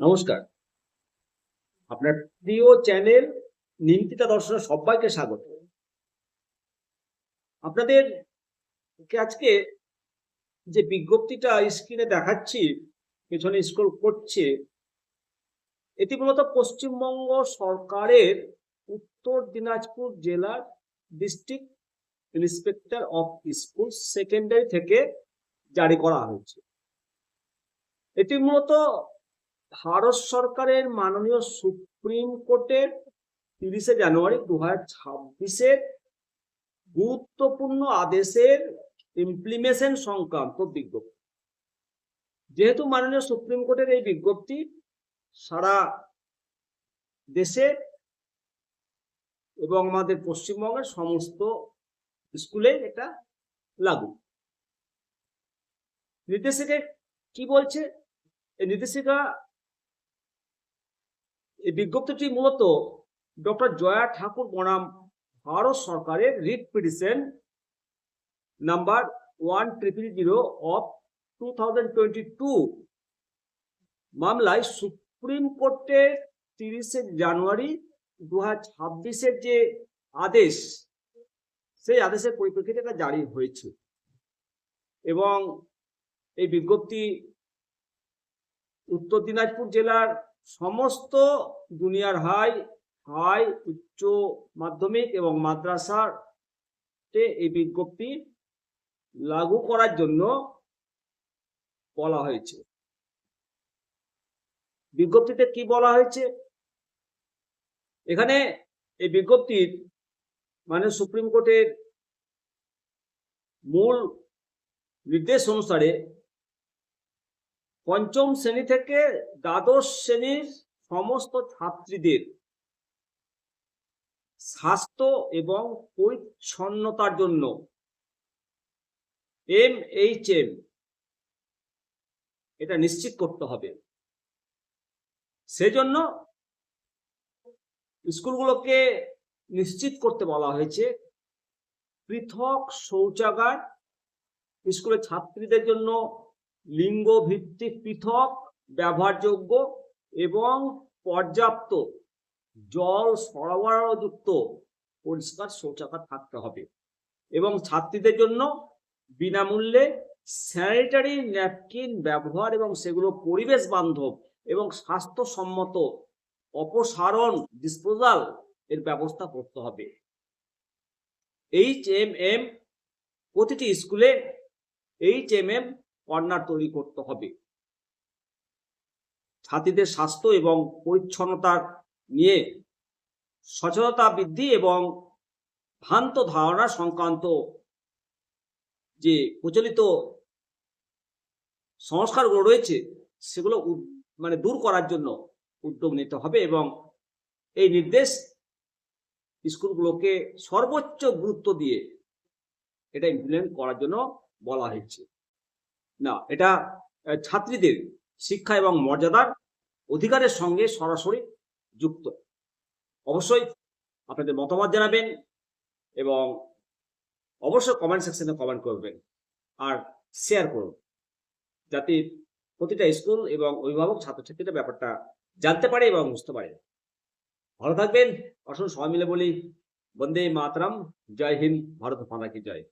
নমস্কার। আপনার প্রিয় চ্যানেল নিমতিতা দর্শনে সবাইকে স্বাগত। আপনাদেরকে আজকে যে বিজ্ঞপ্তিটা স্ক্রিনে দেখাচ্ছি, পেছনে স্ক্রল করছে, এটি মূলত পশ্চিমবঙ্গ সরকারের উত্তর দিনাজপুর জেলার district inspector of school secondary থেকে জারি করা হয়েছে। এটি মূলত ভারত সরকারের মাননীয় সুপ্রিম কোর্টের 30শে জানুয়ারি 2026 গুরুত্বপূর্ণ আদেশের ইমপ্লিমেশন সংক্রান্ত বিজ্ঞপ্তি। যেহেতু মাননীয় সুপ্রিম কোর্টের এই বিজ্ঞপ্তি সারা দেশে এবং আমাদের পশ্চিমবঙ্গের সমস্ত স্কুলে এটা লাগু। নির্দেশিকা কি বলছে? এই নির্দেশিকা, এই বিজ্ঞপ্তিটি মূলত ডক্টর জয়া ঠাকুর বনাম ভারত সরকারের রিট পিটিশন নাম্বার 1000 অফ 2022 মামলায় সুপ্রিম কোর্টের 30শে জানুয়ারি 2026 যে আদেশ, সেই আদেশের পরিপ্রেক্ষিতে এটা জারি হয়েছে। এবং এই বিজ্ঞপ্তি উত্তর দিনাজপুর জেলার সমস্ত জুনিয়র হাই, উচ্চ মাধ্যমিক এবং মাদ্রাসাতে এই বিজ্ঞপ্তি লাগু করার জন্য বলা হয়েছে। বিজ্ঞপ্তিতে কি বলা হয়েছে? এখানে এই বিজ্ঞপ্তির মানে সুপ্রিম কোর্টের মূল নির্দেশ অনুসারে পঞ্চম শ্রেণী থেকে দ্বাদশ শ্রেণীর সমস্ত ছাত্রীদের স্বাস্থ্য এবং পরিচ্ছন্নতার জন্য MHM এটা নিশ্চিত করতে হবে। সেজন্য স্কুলগুলোকে নিশ্চিত করতে বলা হয়েছে পৃথক শৌচাগার, স্কুলের ছাত্রীদের জন্য লিঙ্গ ভিত্তিক পৃথক ব্যবহারযোগ্য এবং পর্যাপ্ত জল সরবরাহযুক্ত পরিষ্কার শৌচাগার থাকতে হবে এবং ছাত্রীদের জন্য বিনামূল্যে স্যানিটারি ন্যাপকিন ব্যবহার এবং সেগুলো পরিবেশ বান্ধব এবং স্বাস্থ্যসম্মত অপসারণ ডিসপোজাল এর ব্যবস্থা করতে হবে। HMM প্রতিটি স্কুলে HMM কর্নার তৈরি করতে হবে। ছাত্রীদের স্বাস্থ্য এবং পরিচ্ছন্নতার নিয়ে সচেতনতা বৃদ্ধি এবং ভ্রান্ত ধারণা সংক্রান্ত যে প্রচলিত সংস্কারগুলো রয়েছে সেগুলো দূর করার জন্য উদ্যোগ নিতে হবে এবং এই নির্দেশ স্কুলগুলোকে সর্বোচ্চ গুরুত্ব দিয়ে এটা ইমপ্লিমেন্ট করার জন্য বলা হয়েছে। না, এটা ছাত্রীদের শিক্ষা এবং মর্যাদার অধিকারের সঙ্গে সরাসরি যুক্ত। অবশ্যই আপনাদের মতামত জানাবেন এবং অবশ্যই কমেন্ট সেকশনে কমেন্ট করবেন আর শেয়ার করুন, যাতে প্রতিটা স্কুল এবং অভিভাবক ছাত্রছাত্রীরা ব্যাপারটা জানতে পারে এবং বুঝতে পারে। ভালো থাকবেন। আসুন সবাই মিলে বলি বন্দে মাতরম, জয় হিন্দ, ভারত মাতা কি জয়।